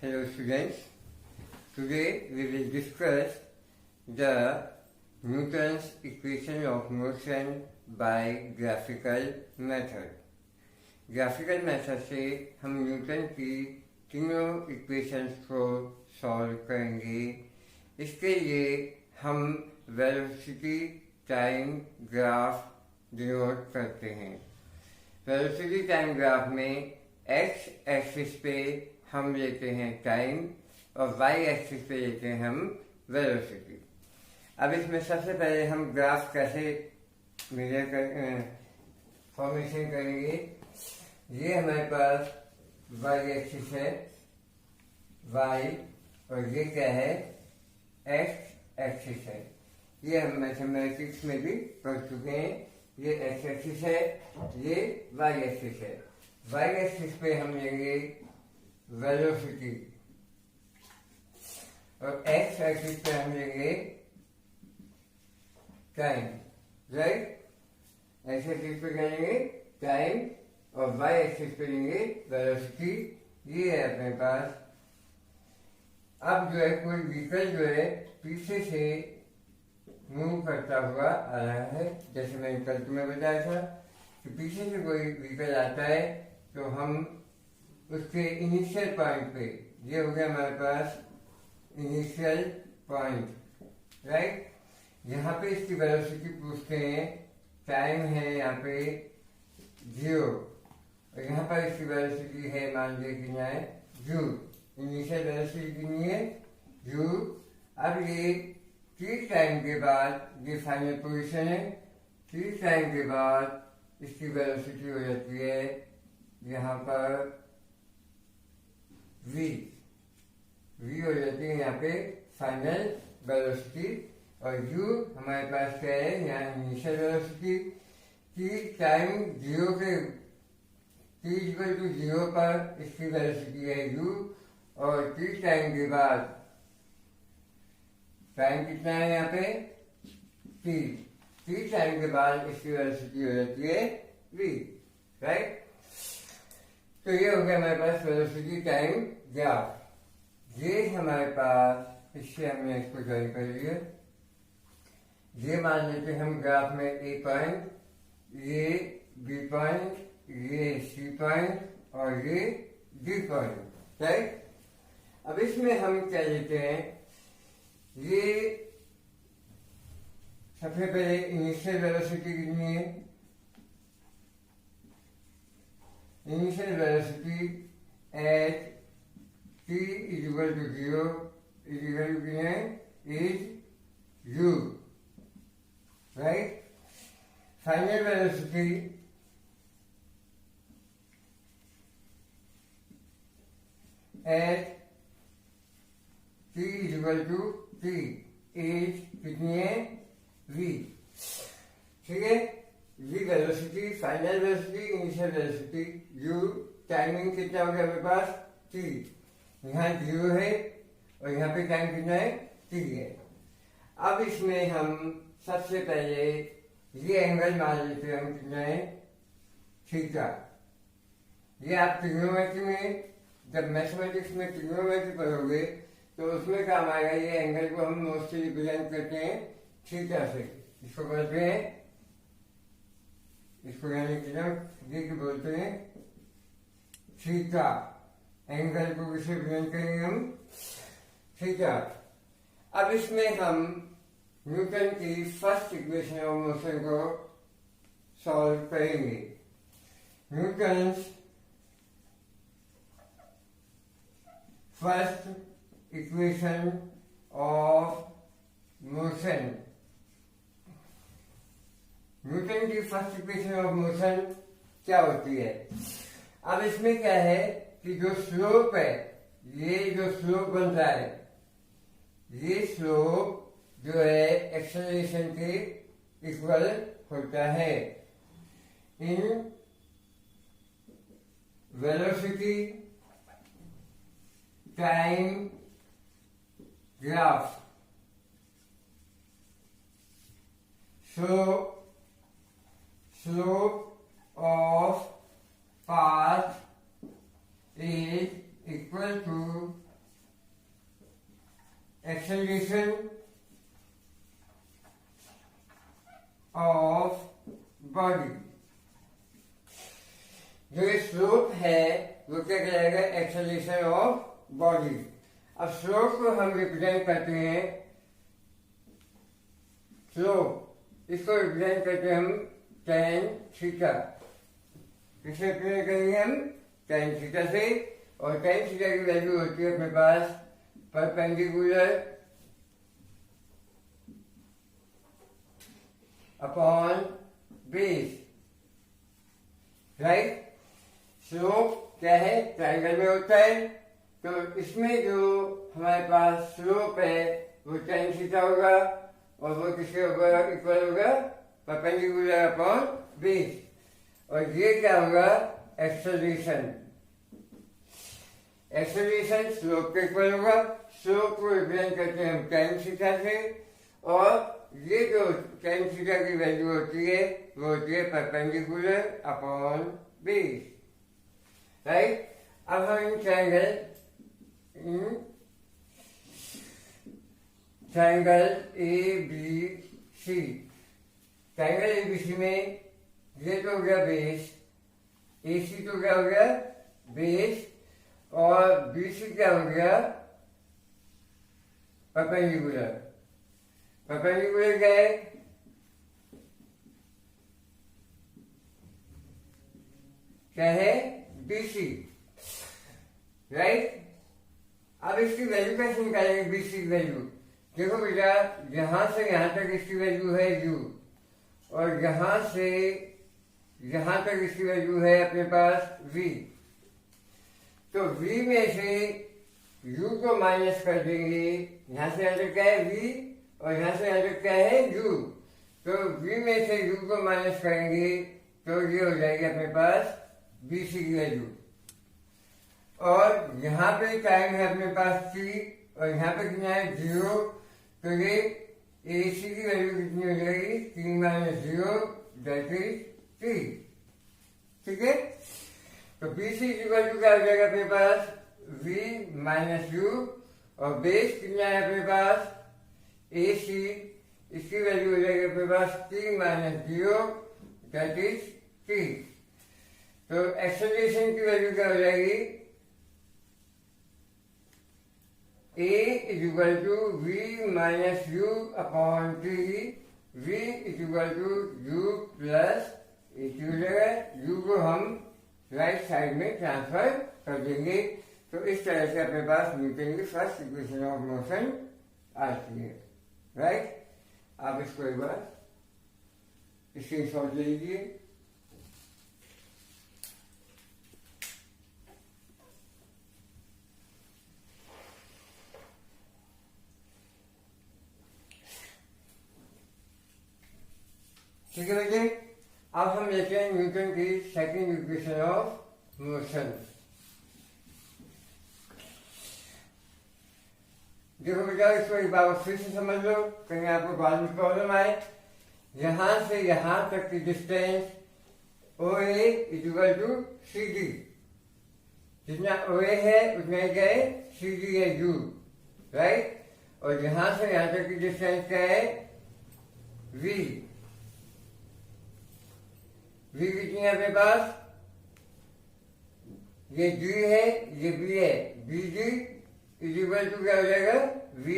Hello students, today we will discuss the Newton's equation of motion by graphical method. Graphical method से हम Newton की तीनों equations को solve करेंगे। इसके लिए हम वेलोसिटी टाइम ग्राफ डिनोट करते हैं। वेलोसिटी टाइम ग्राफ में एक्स एक्सिस पे हम लेते हैं टाइम और वाई एक्सिस पे लेते हैं हम वेलोसिटी। अब इसमें सबसे पहले हम ग्राफ कैसे फॉर्मेशन करेंगे। ये हमारे पास वाई एक्सिस है, वाई, और ये क्या है, एक्स एक्सिस है। ये हम मैथमेटिक्स में भी पढ़ चुके हैं। ये एक्स एक्सिस है, ये वाई एक्सिस है। वाई एक्सिस पे हम लेंगे वेलोसिटी और एक्स एक्सिस पे हम लेंगे टाइम, राइट। एक्स एक्सिस पे लेंगे टाइम और वाई एक्सिस पे लेंगे वेलोसिटी। ये है अपने पास। अब जो है कोई व्हीकल जो है पीछे से मूव करता हुआ आ रहा है। जैसे मैंने कल तुम्हें बताया था कि पीछे से कोई व्हीकल आता है तो हम उसके इनिशियल पॉइंट पे, ये हो गया हमारे पास इनिशियल पॉइंट, राइट। यहाँ पे इसकी वेलोसिटी पूछते हैं, टाइम है यहाँ पे 0 और यहाँ पर इसकी वेलोसिटी है, मान लीजिए कितना है, u। इनिशियल वेलोसिटी कितनी है, u। अब ये t टाइम के बाद ये फाइनल पोजीशन है। t टाइम के बाद इसकी वेलोसिटी हो जाती है यहाँ पर v हो जाती है यहाँ पे फाइनल वेलोसिटी। और u हमारे पास क्या है, यहाँ इनिशियल वेलोसिटी। t टाइम 0 के t=0 पर इसकी वेलोसिटी है u और t टाइम के बाद टाइम कितना है यहाँ पे, t टाइम के बाद इसकी वेलोसिटी हो जाती है v, राइट। तो ये हो गया हमारे पास वेलोसिटी टाइम ग्राफ। ये हमारे पास, इससे हमने इसको ज्वाइन कर लिया। ये मान लेते हम ग्राफ में a पॉइंट, ये b पॉइंट, ये c पॉइंट और ये d पॉइंट, राइट। अब इसमें हम क्या लेते हैं, ये सबसे पहले इनिशियल वेलोसिटी कितनी है, initial velocity at t = 0 is u, right. Final velocity at t = t is कितनी है, v, ठीक है। v velocity, final velocity, initial velocity, u, timing कितना हो गया मेरे पास, t। यहाँ 0 है और यहाँ पे टाइम कितना है, t है। अब इसमें हम सबसे पहले ये एंगल मान लेते हैं हम, कितना है, थीटा। ये आप ट्रिग्नोमेट्री में, जब मैथमेटिक्स में ट्रिग्नोमेट्री पढ़ोगे तो उसमें काम आएगा। ये एंगल को हम मोस्टली रिप्रेजेंट करते हैं थीटा से। इसको बोलते हैं, इसको यानी कि बोलते हैं थीटा। एंगल को किसे रिप्रेजेंट करेंगे हम, थीटा। अब इसमें हम न्यूटन की फर्स्ट इक्वेशन ऑफ मोशन को सॉल्व करेंगे। Newton's first equation of motion. Newton की फर्स्ट इक्वेशन ऑफ मोशन क्या होती है। अब इसमें क्या है कि जो स्लोप है, ये जो स्लोप बन रहा है, ये स्लोप जो है एक्सेलरेशन के इक्वल होता है in velocity time graph. So slope of path is equal to acceleration of body. जो ये स्लोप है वो क्या कहलाएगा? Acceleration of body. अब स्लोप को हम रिप्रेजेंट करते हैं, स्लोप इसको रिप्रेजेंट करते हैं हम tan थीटा। किसे रिप्रेजेंट करेंगे हम? tan थीटा से। और tan थीटा की वैल्यू होती है अपने पास perpendicular upon base, right. Slope क्या है? ट्रायंगल में होता है, तो इसमें जो हमारे पास स्लोप है वो tan थीटा होगा और वो किसके होगा? इक्वल होगा परपेंडिकुलर अपॉन बेस। और ये क्या होगा? एक्सेलरेशन। एक्सेलरेशन स्लोप के इक्वल होगा। स्लोप को रिप्रेजेंट करते हैं हम tan थीटा से, और ये जो tan थीटा की वैल्यू होती है वो होती है परपेंडिकुलर अपॉन बेस, राइट। अब हम इन triangle A B C, triangle A B C में ये तो हो गया बेस, ए सी तो क्या हो गया? बेस, और बी सी क्या हो गया? परपेंडिकुलर। परपेंडिकुलर क्या है? क्या है? BC, right. अब इसकी वैल्यू कैसे निकालेंगे? BC की वैल्यू देखो बेटा, यहां से यहां तक इसकी वैल्यू है U, और यहां से यहां तक इसकी वैल्यू है अपने पास V। तो V में से U को माइनस कर देंगे, यहां से यहां तक क्या है? V, और यहां से यहां तक क्या है? U। तो V में से U को माइनस करेंगे तो ये हो जाएगी अपने पास BC की वैल्यू। और यहाँ पे टाइम है अपने पास t, और यहाँ पे कितना है? 0। तो ये AC की वैल्यू कितनी हो जाएगी? 3 - 0 दैट इज t, ठीक है। तो BC की वैल्यू क्या हो जाएगा अपने पास? V - U, और बेस कितना है अपने पास? AC, इसकी वैल्यू हो जाएगी अपने पास 3 - 0 दैट इज t। तो एक्सेलरेशन की वैल्यू क्या हो जाएगी? A is equal to V minus U upon T, V is equal to U plus AC हो जाएगा। U को हम राइट साइड में ट्रांसफर कर देंगे। तो इस तरह से अपने पास न्यूटन की फर्स्ट इक्वेशन ऑफ मोशन आती है, राइट। आप इसको एक बार स्क्रीनशॉट ले लीजिए। ठीक है बेटे, अब हम लेते हैं न्यूटन की सेकंड इक्वेशन ऑफ मोशन। देखो बेटा, इसको एक बार फिर से समझ लो, कहीं आपको बाद में प्रॉब्लम आए। यहां से यहां तक की distance OA is equal to CD। जितना OA है उतना ही क्या है? CD है U, राइट। और यहां से यहां तक की डिस्टेंस क्या है? V। V कितनी है अपने पास? ये G है, ये B है। BG इज इक्वल टू क्या हो जाएगा? V,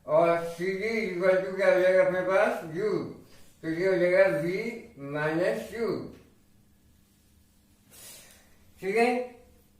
और CD इज इक्वल टू क्या हो जाएगा अपने पास? U। तो ये हो जाएगा V - U, ठीक है।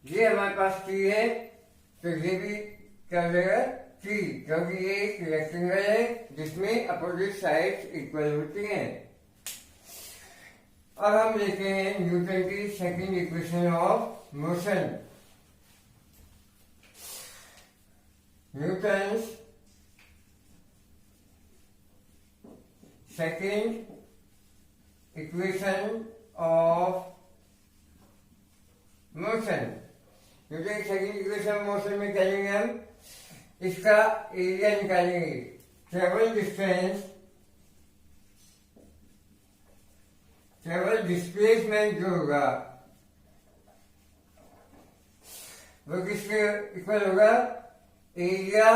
ये हमारे पास T है, तो ये भी क्या हो जाएगा? T, क्योंकि ये एक रेक्टेंगल है जिसमें अपोजिट साइड्स इक्वल होती हैं। अब हम लेते हैं न्यूटन की second equation of motion. Newton's second equation of motion. Newton की सेकंड इक्वेशन ऑफ मोशन में क्या लेंगे हम? इसका एरिया निकालेंगे। ट्रेवल डिस्टेंस, ट्रेवल डिस्प्लेसमेंट जो होगा वो किसके इक्वल होगा? Area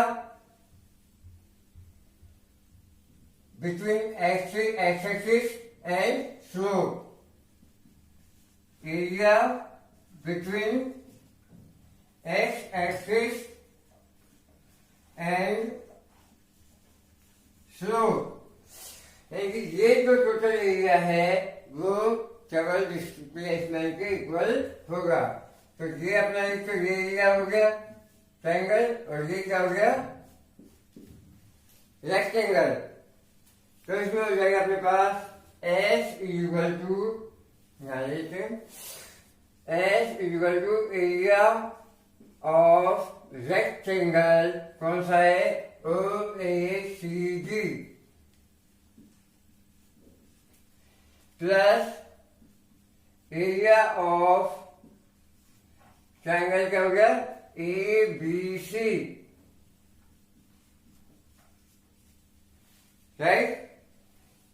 between x-axis and slope. Area between x-axis and slope. यानी कि ये जो टोटल एरिया है वो केवल डिस्प्लेसमेंट के इक्वल होगा। तो ये अपना एक तो ये एरिया हो गया ट्रायंगल, और ये क्या हो गया रेक्टेंगल। तो इसमें हो जाएगा अपने पास S equal to area of rectangle, कौन सा है OACD, plus area of triangle क्या हो गया ABC, राइट।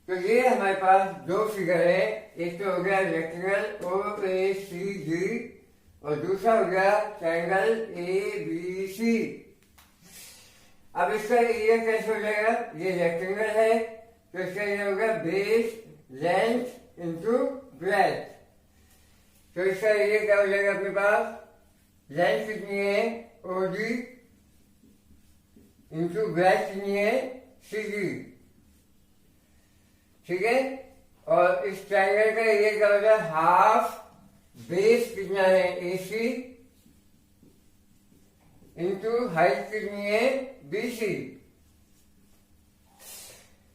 तो ये हमारे पास दो फिगर है, एक तो हो गया रेक्टेंगल OACD और दूसरा हो गया ट्रायंगल ABC। अब इसका एरिया कैसे हो जाएगा, ये रेक्टेंगल है तो इसका एरिया होगा बेस लेंथ इंटू ब्रेथ। तो इसका एरिया क्या हो जाएगा अपने पास, लेंथ कितनी है OD इंटू ब्रेथ कितनी है CD, ठीक है। और इस ट्रायंगल का एरिया क्या होगा हाफ बेस कितना है AC इंटू हाइट कितनी है BC,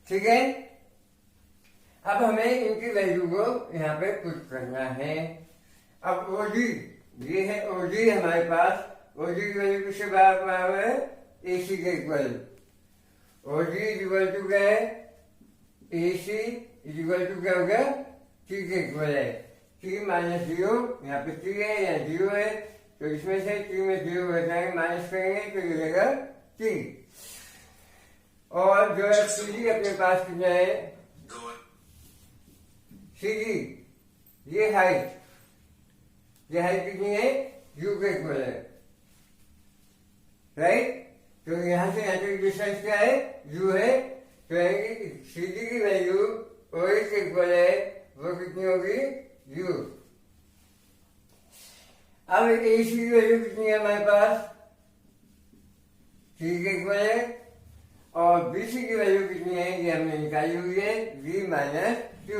ठीक है। अब हमें इनकी वैल्यू को यहाँ पे पुट करना है। अब OD, ये है OD हमारे पास, OD की वैल्यू किससे बराबर है AC के इक्वल। OD इक्वल टू क्या है AC इक्वल टू क्या हो गया T के इक्वल है। T माइनस 0, यहाँ पे T है या 0 है, तो इसमें से T में 0 बचाएंगे, माइनस करेंगे तो ये रहेगा T। और जो है CD अपने पास कितना है CD, ये हाइट कितनी है U के इक्वल है, राइट। तो यहां से यहाँ तक डिस्टेंस क्या है U है, तो CD की वैल्यू OA के इक्वल है, वो कितनी होगी U। अब AC की वैल्यू कितनी है हमारे पास T के इक्वल है, और BC की वैल्यू कितनी है ये हमने निकाली हुई है V minus Q।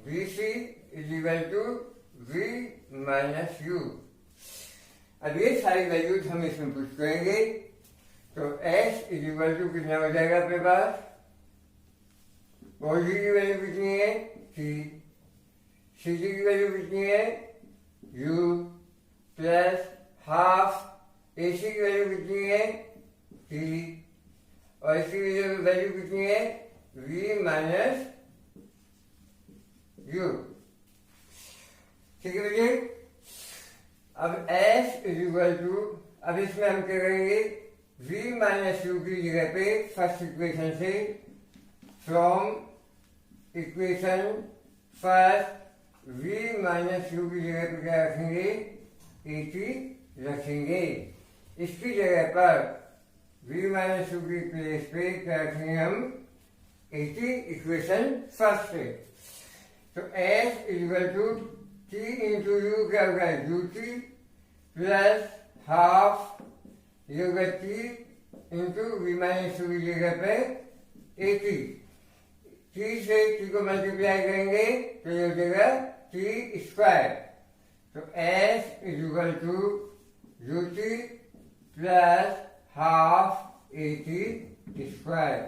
BC is equal to V minus U। अब ये सारी वैल्यूज हम इसमें पुट करेंगे, तो S इज इक्वल टू कितना हो जाएगा अपने पास, OD की वैल्यू कितनी है T, CD की वैल्यू कितनी है U, प्लस हाफ AC की वैल्यू कितनी है T, और इसकी वैल्यू कितनी है V माइनस U, ठीक है भैया। अब S इज इक्वल टू, अब इसमें हम क्या करेंगे V माइनस U की जगह पे फर्स्ट इक्वेशन से, from equation first V minus U की जगह पे क्या रखेंगे 80 रखेंगे। इसकी जगह पर V माइनस U की प्लेस पे क्या रखेंगे हम 80 इक्वेशन फर्स्ट से। तो S is equal to T into U क्या होगा UT प्लस हाफ ये होगा T into V minus U की जगह पे 80। T से T को मल्टीप्लाई करेंगे तो ये हो जाएगा T स्क्वायर। तो S is equal to UT plus half 80 square.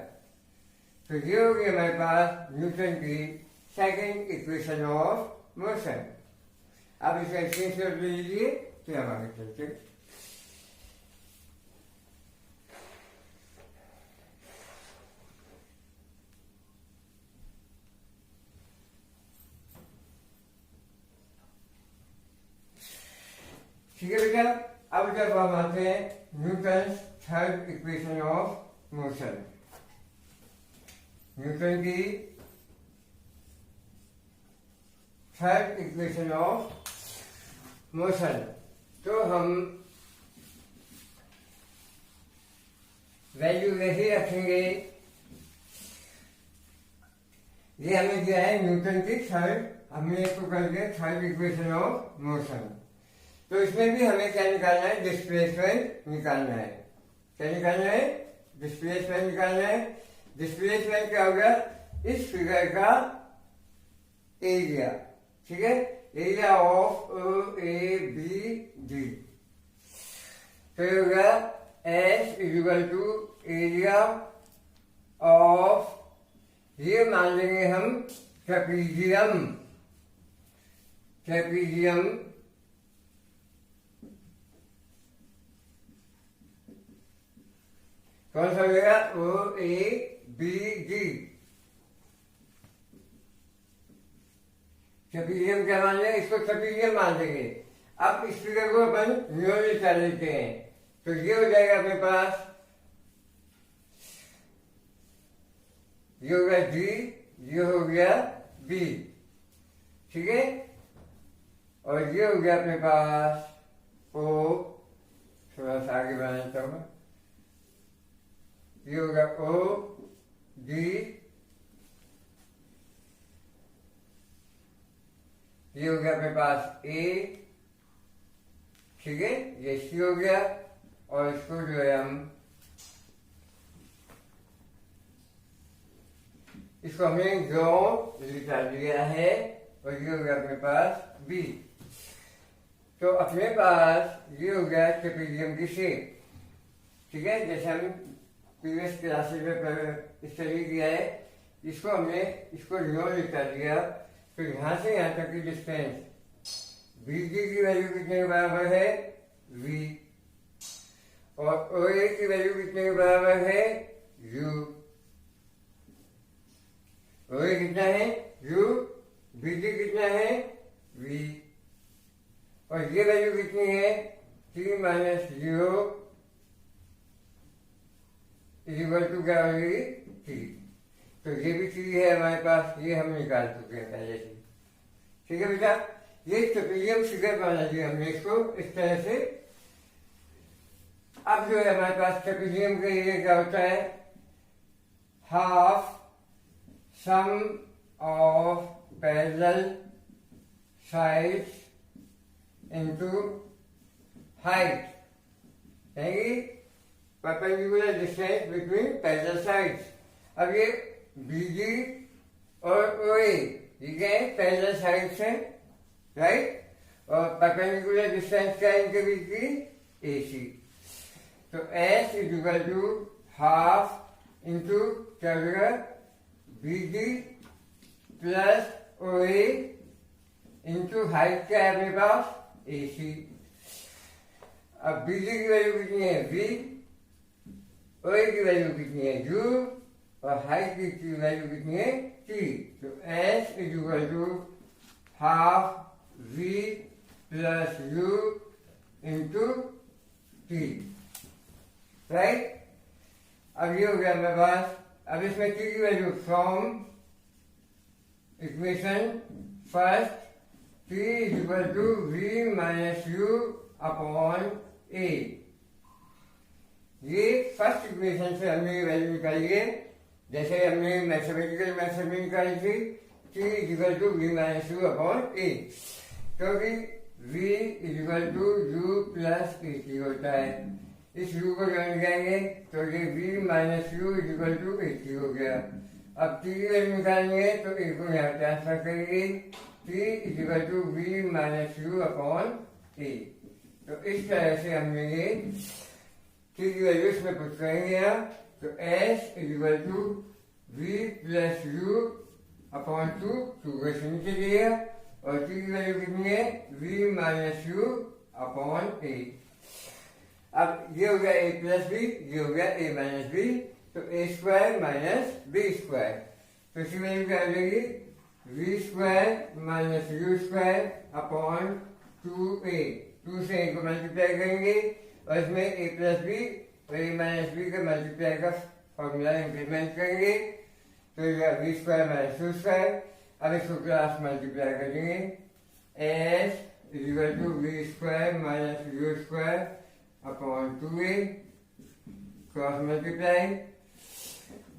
तो ये होगी हमारे पास न्यूटन की सेकेंड इक्वेशन ऑफ मोशन। अब इसका स्क्रीनशॉट ले लीजिए, फिर हम आगे चलते हैं। ठीक है बेटा, अब जब हम आते हैं Newton third equation of motion, Newton की थर्ड इक्वेशन ऑफ मोशन, तो हम वैल्यू यही रखेंगे ये हमें दिया है न्यूटन की थर्ड, हमने इसको कर दिया थर्ड इक्वेशन ऑफ मोशन। तो इसमें भी हमें क्या निकालना है, डिस्प्लेसमेंट निकालना है। क्या निकालना है, डिस्प्लेसमेंट निकालना है। डिस्प्लेसमेंट क्या होगा, इस फिगर का एरिया, ठीक है, area of A B D, तो ये होगा S equal to area of, ये मान लेंगे हम ट्रेपीजियम, ट्रेपीजियम कौन सा होगा, O A B D, trapezium क्या मान लेंगे, इसको ट्रेपीजियम मान लेंगे। अब इस फिगर को अपन न्यूमेरिकल कर लेते हैं, तो ये हो जाएगा अपने पास, ये हो गया डी, ये हो गया बी, ठीक है, और ये हो गया अपने पास ओ, थोड़ा सा आगे बनाता हूं, ये हो गया ओ डी, ये हो गया अपने पास ए, ठीक है, ये सी हो गया, और इसको जो है हम, इसको हमने जो लिखा दिया है, और ये हो गया अपने पास बी। तो अपने पास ये हो गया ट्रेपीजियम की शेप, ठीक है, जैसे हम प्रीवियस क्लासेस में स्टडी किया है, इसको हमने इसको रो लिखा दिया। तो यहां से यहां तक की डिस्टेंस बी डी की वैल्यू कितने के बराबर है, वी, और ओ ए की वैल्यू कितने के बराबर है, यू, ओ ए कितना है, यू, बी डी कितना है, वी, और ये वैल्यू कितनी है, T minus zero equal to क्या होगी, टी। तो ये भी चीज है हमारे पास, ये हम निकाल चुके हैं पहले से, ठीक है बेटा। ये ट्रेपीजियम फिगर बना दिया हमने इसको इस तरह से। अब जो है हमारे पास ट्रेपीजियम के लिए क्या होता है, half sum of parallel sides into height, यानी perpendicular distance between parallel sides. अब ये बीजी और ओए ये क्या है, पैरेलल साइड्स है, राइट, और परपेंडिकुलर डिस्टेंस क्या है इनके बीच की, एसी। तो S is equal to half into क्या होगा, BG plus OA into height क्या है अपने पास, एसी। अब बीजी की वैल्यू कितनी है, वी, ओए की वैल्यू कितनी है, यू, और हाइट की वैल्यू कितनी है, टी। तो S is equal to half V plus U into T, right. अब ये हो गया मेरे पास। अब इसमें टी की value from equation first, T is equal to V minus U upon A, ये फर्स्ट इक्वेशन से हमने वैल्यू निकाली है, जैसे हमने मैथमेटिकल मेथड में निकाली थी, T is equal to V minus U upon A, क्योंकि V is equal to U plus A T होता है। इस यू को ज्वाइन करेंगे तो ये V minus U is equal to A T हो गया। अब टी की वैल्यू निकालेंगे तो ए को यहाँ ट्रांसफर करेंगे, T is equal to V minus U upon A. तो इस तरह से हमने ये टी की वैल्यू इसमें पुट करेंगे यहाँ, तो S is equal to V plus U upon two, two को नीचे दिया, और टी की वैल्यू कितनी है, V minus U upon A. अब ये हो गया ए प्लस बी, ये हो गया ए माइनस बी, तो A square minus B square, तो इसकी वैल्यू क्या हो जाएगी, V square minus U square upon two A, two से ए को मल्टीप्लाई करेंगे, और इसमें ए प्लस बी और ए माइनस बी का मल्टीप्लाई का फॉर्मूला इम्प्लीमेंट करेंगे, तो ये V square minus U square. अब इसको क्लास मल्टीप्लाई करेंगे, S is equal to V square minus U square upon two A, cross multiply,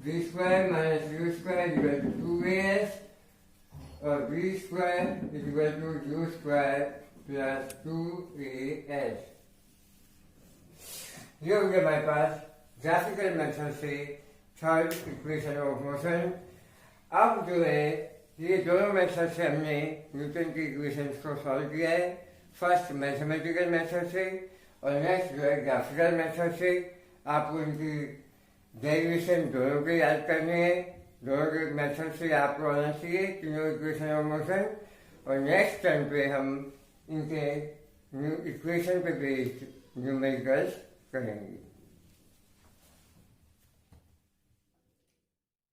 V square minus U square equal to 2as और V square equal to U square plus 2as। ये हो गया हमारे पास graphical method से third equation of motion. अब जो है ये दोनों मेथड से हमने न्यूटन की इक्वेशंस को सॉल्व किया है, फर्स्ट मैथमेटिकल मेथड से और नेक्स्ट जो है ग्राफिकल मेथड से। आपको इनकी डेरिवेशन दोनों के याद करने हैं, दोनों के मेथड से आपको आना चाहिए तीनों इक्वेशन ऑफ मोशन। और नेक्स्ट टर्म पे हम इनके इक्वेशन पे बेस्ड न्यूमेरिकल्स करेंगे।